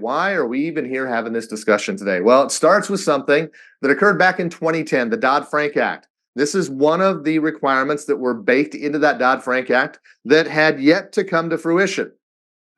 Why are we even here having this discussion today? Well, it starts with something that occurred back in 2010, the Dodd-Frank Act. This is one of the requirements that were baked into that Dodd-Frank Act that had yet to come to fruition.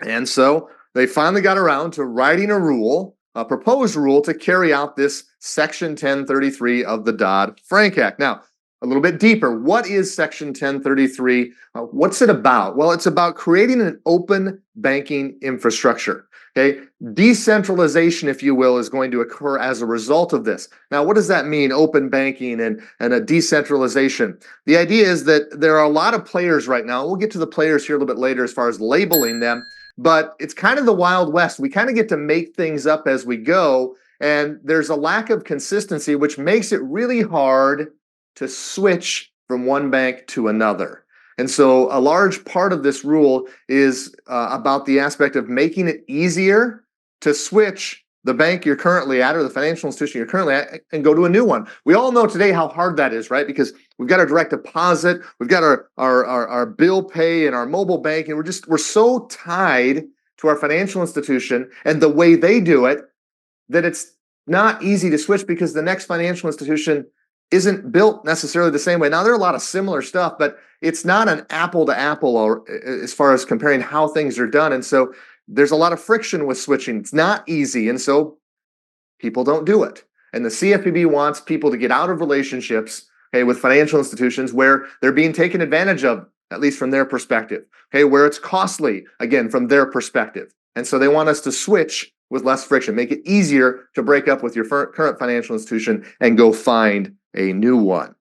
And so they finally got around to writing a rule, a proposed rule to carry out this Section 1033 of the Dodd-Frank Act. Now, a little bit deeper, what is Section 1033? What's it about? Well, it's about creating an open banking infrastructure. Okay, decentralization, if you will, is going to occur as a result of this. Now, what does that mean, open banking and a decentralization? The idea is that there are a lot of players right now. We'll get to the players here a little bit later as far as labeling them, but it's kind of the Wild West. We kind of get to make things up as we go, and there's a lack of consistency, which makes it really hard to switch from one bank to another. And so a large part of this rule is about the aspect of making it easier to switch the bank you're currently at or the financial institution you're currently at and go to a new one. We all know today how hard that is, right? Because we've got our direct deposit, we've got our bill pay and our mobile bank, and we're so tied to our financial institution and the way they do it that it's not easy to switch because the next financial institution isn't built necessarily the same way. Now, there are a lot of similar stuff, but it's not an apple to apple or as far as comparing how things are done. And so there's a lot of friction with switching. It's not easy. And so people don't do it. And the CFPB wants people to get out of relationships, okay, with financial institutions where they're being taken advantage of, at least from their perspective, okay, where it's costly, again, from their perspective. And so they want us to switch with less friction, make it easier to break up with your current financial institution and go find a new one.